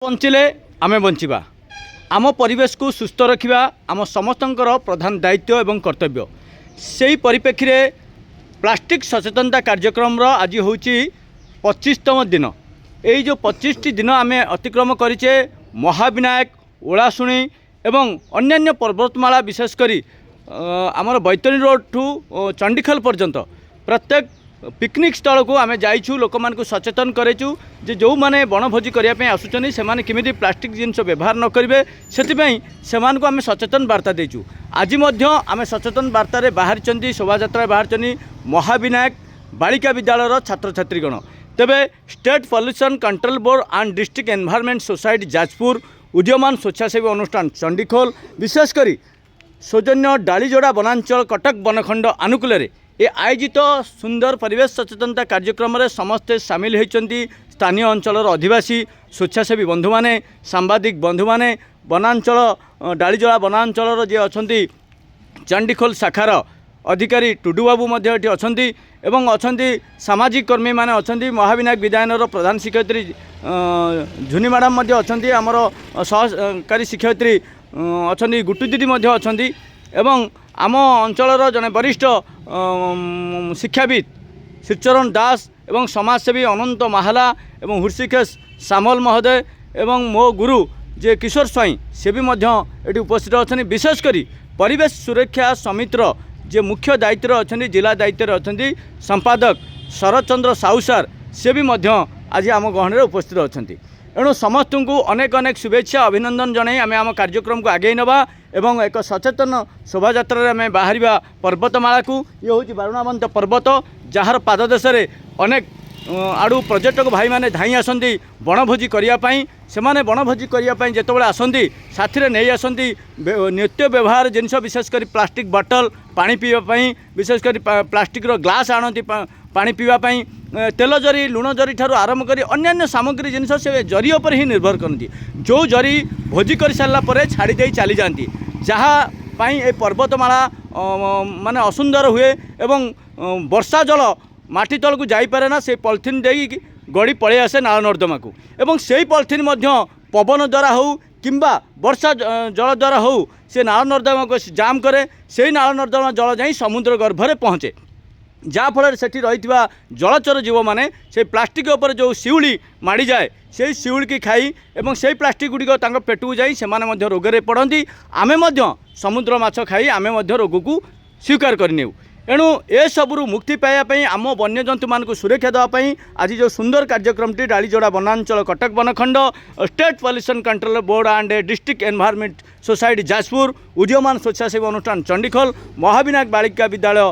बंचिले आमे बंचिबा आम परिवेश को सुस्थ रखिबा आम समस्तंकर प्रधान दायित्व एवं कर्तव्य। सेही परिप्रेक्षी रे प्लास्टिक सचेतनता कार्यक्रम आज होची 25तम दिन। यही जो 25टी दिन आमे अतिक्रम करिचे महाविनायक ओलाशुणी एवं अन्यान्य पर्वतमाला विशेषकर आमर बैतरणी रोड ठू चंडीखल पर्यंत प्रत्येक पिकनिक स्थल को आमे जाइछु लोक मान को सचेतन करेचु जे जो माने बनभोजी करने आसुचनी से माने किमिति प्लास्टिक जिनस व्यवहार न करेंगे से को आमे सचेतन वार्ता देचु। आज मध्य आमे सचेतन वार्ता रे बाहरी शोभा यात्रा बाहरी महाविनायक बालिका विद्यालय छात्र छात्रीगण। तेबे state pollution control board and district environment society Jajpur उदीयमान स्वेच्छासेवी अनुष्ठान चंडीखोल विशेषकर सौजन्य डालीजोड़ा वनांचल कटक बनखंड आनुकूल ये आयोजित सुंदर परिवेश सचेतनता कार्यक्रम रे समस्ते सामिल होती स्थानीय अंचलर अधिवासी स्वेच्छासेवी बंधु माने सांबादिक बंधु माने वनांचल डालीजोड़ा वनांचलर जे अछंती चंडीखोल शाखार अधिकारी टुडू बाबू अच्छी एवं अच्छी सामाजिक कर्मी माने अच्छी महाविनायक विद्यालयर प्रधान शिक्षयित्री झुनी मैडम अच्छी आमर सहकारी शिक्षयित्री अच्छी गुटू दीदी अच्छी एवं आम अंचलर जने वरिष्ठ शिक्षाविद श्रीचरण दास एवं समाजसेवी अनंत माहाला एवं हृषिकेश सामल महोदय एवं मो गुरु जे किशोर स्वाई से भी ये उपस्थित अच्छा। विशेषकर परिवेश सुरक्षा समितिर जे मुख्य दायित्व अच्छा जिला दायित्व अच्छा संपादक शरद चंद्र साहू सार से भी आज आम गहन उपस्थित अच्छा। एणु समस्त को अनेक अनेक शुभेच्छा अभिनंदन जनाई आम आम कार्यक्रम को आगे नवा एवं एक सचेतन शोभा यात्रा आम बाहर पर्वतमाला को ये हूँ बारुणावंत पर्वत जार पाददेश अनेक आड़ू पर्यटक भाई माने धाई आसती बनभोजी करने से बनभोजी करने जिते आसती साथी नहीं आसती नित्य व्यवहार जिनस विशेषकर प्लास्टिक बॉटल पानी पीवाई विशेषकर प्लास्टिक ग्लास आणती पानी पीवाई तेल जरी लुण जरी ठार आरंभ कर अन्य सामग्री जिनस से जरी उपर ही निर्भर करती जो जरी भोजी कर सारापर छाड़ी दे चली जाती जहाँ ये पर्वतमाला माने असुंदर हुए एवं वर्षा जल माटी तल को जापे ना से पॉलिथिन दे गड़ी पड़े आसे नाल नर्दमा को एवं से पॉलिथिन पवन द्वारा हो किंबा वर्षा जल द्वारा हो से नाल नर्दमा को जाम करे से नाल नर्दमा जल जाई समुद्र गर्भरे पहुँचे जहाँफल से रही जलचर जीव मैंने से प्लास्टिक उपर जो शिउली माड़ी जाए से शिउली की खाई एवं से प्लास्टिक गुड़िक पेट को जाई से रोग पड़ती आमे समुद्र माछ खाई आमे रोग को स्वीकार करने। एणु ए सबरू मुक्ति पाइबापी आम वन्यजंतु मान सुरक्षा देवाई आज जो सुंदर कार्यक्रमटी डालीजोड़ा वनांचल कटक बनखंड state pollution control board and district environment society Jajpur उदीयमान स्वेच्छासेवी अनुष्ठान चंडीखोल महाविनायक बालिका विद्यालय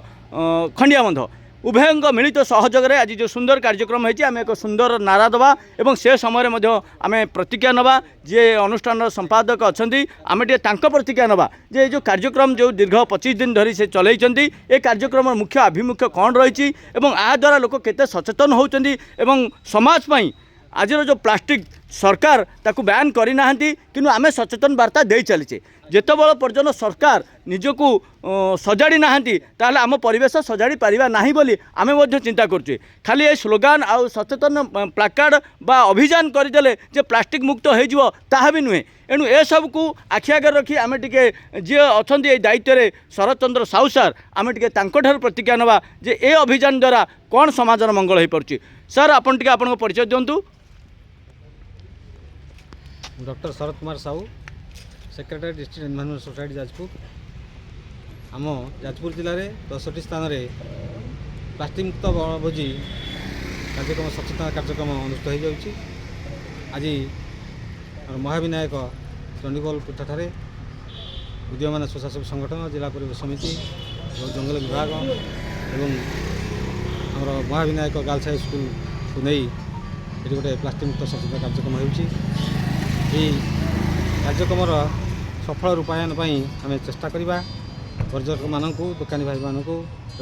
खंडियाबंध उभय मिलित सहयोग आज जो सुंदर कार्यक्रम होती आम एक सुंदर नारा दबा एवं से समय आम प्रतिज्ञा नवा जे अनुष्ठान संपादक अच्छा आम टे प्रतिज्ञा नवा जे जो कार्यक्रम जो दीर्घ 25 दिन धरी से चलती ए कार्यक्रम मुख्य आभिमुख्य कौन रही आ द्वारा लोक केते सचेतन होती समाज पाई आज जो प्लास्टिक सरकार ताकू बैन करना कि आम सचेतन वार्ता दे चलीचे जिते बड़ पर्यटन सरकार निजको सजाड़ी ना ताल आम परिवेश सजाड़ी पारिबा नहीं बोली आमे चिंता करुचे खाली ये स्लोगान आउ सचेतन प्लाकार्ड बा अभियान करदेले जे प्लास्टिक मुक्त हो ताहा भी नुहे। एणु ए सब को आखि आगे रखी आम टे जी अच्छा दायित्व में शरद चंद्र साहू सार आम टे प्रतिज्ञा नवा जे ए अभियान द्वारा कौन समाजर मंगल हो पार्टी। सर आपन टे आपन परिचय दिंतु। Doctor Sharad Kumar Sahu secretary district environment society Jajpur आम जाजपुर जिले में 10टी स्थान में प्लास्टिक मुक्त बनभोजी कार्यक्रम सचेतन कार्यक्रम अनुष्ठित हो आज महाविनायक चंडीखोल पीठठारे उदीयमान स्वेच्छासेवी संगठन जिला परिवेश समिति जंगल विभाग एवं आम महाविनायक गर्ल्स हाई स्कूल को नहीं ये गोटे प्लास्टिक मुक्त सचेतन कार्यक्रम हो कार्यक्रम सफल रूपायन आम चेष्टा करवा पर्यटक मानक दुकानी भाई मानक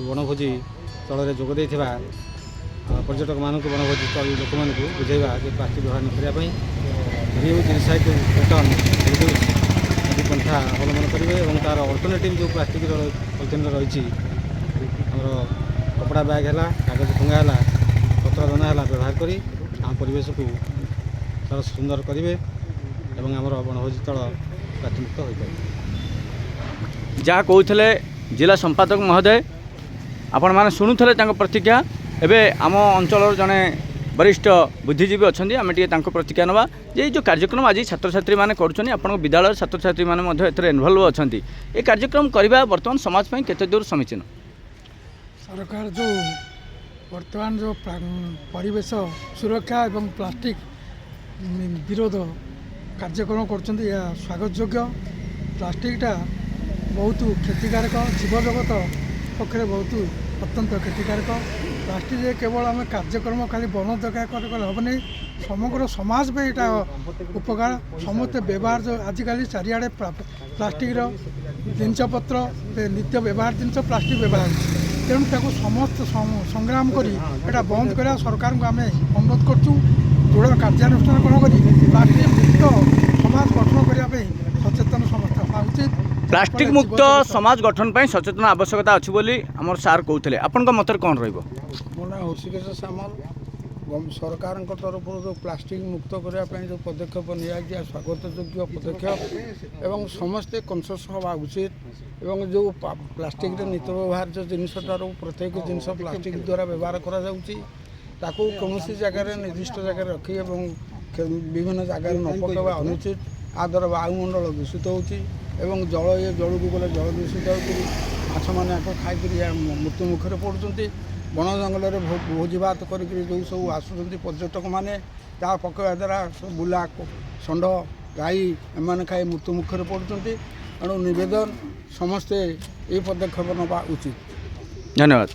बनभोजी स्थल में जोगदे पर्यटक मानक बनभोजी स्थल लोक मानक बुझेगा प्लास्टिक व्यवहार न करने रियूज रिसाइकल रिटर्न रिड्यूस आदि पंथा अवलम्बन करेंगे और तार अल्टरनेटिव जो प्लास्टिक पॉलिथिन रही कपड़ा बैग है कागज ठुंगा है पत्र दना है व्यवहार कर आम परिवेश को सुंदर करेंगे। ଏବଂ ଆମର ବଣଭୋଜି ସ୍ଥଳ ପ୍ଲାଷ୍ଟିକ ମୁକ୍ତ ହୋଇପାରିବ। ଯାହା କହୁଥିଲେ जिला संपादक महोदय आपण मैंने शुणुले प्रतिक्रिया एवं आम अंचल जड़े वरिष्ठ बुद्धिजीवी अच्छा आम टे प्रतिक्रिया ना ये जो कार्यक्रम आज छात्र छात्री मैंने कर विद्यालय छात्र छात्री मैंने इनवल्व अच्छा ये कार्यक्रम करवा बर्तमान समाज में केते दूर समीचीन। सरकार जो वर्तमान जो परिवेश सुरक्षा एवं प्लास्टिक विरोध कार्यक्रम कर स्वागत योग्य। प्लास्टिकटा बहुत क्षतिकारक जीव जगत पक्षे बहुत अत्यंत क्षतिकारक। प्लास्टिक केवल आम कार्यक्रम खाली बन जगह हेनी समग्र समाज में यहाँ उपकार समस्ते व्यवहार जो आजिकल चारिआडे प्लास्टिक जिनपत्र नित्य व्यवहार जिन प्लास्टिक व्यवहार तेणु ताको समस्त संग्राम करी एटा बंद करा सरकार को आम अनुरोध करचु दृढ़ कार्यानुष्ठान ग्रहण करी प्लास्टिक मुक्त समाज गठन करने सचेतन समस्या हवा उचित। प्लास्टिक मुक्त समाज गठन पर सचेतन आवश्यकता अच्छी बोली आमर सार कहते आपण मत कौन रही। मो ना हृषिकेश सामल। सरकार तरफ जो प्लास्टिक मुक्त करने जो पदक्षेप निया स्वागत योग्य पदक्षेप एवं समस्ते कनसस हवा उचित एवं जो प्लास्टिक नित्य व्यवहार जो जिनटार प्रत्येक जिनस प्लास्टिक द्वारा व्यवहार कराकू कौन जगार निर्दिष्ट जगह रखी विभिन्न जगार न पकड़ा अनुचित आ द्वारा वायुमंडल दूषित होती जल ये जल को गले जल दूषित होकर माछ मैंने खाई मृत्यु मुखर पड़ुंट। बण जंगल में भोजी भात कर जो सब आसुँच पर्यटक मैंने पकड़ा द्वारा बुला षंड गाई एम खाई मृत्यु मुखर पड़ुंट। तेणु नवेदन समस्ते ये पदक्षेप नवा उचित। धन्यवाद।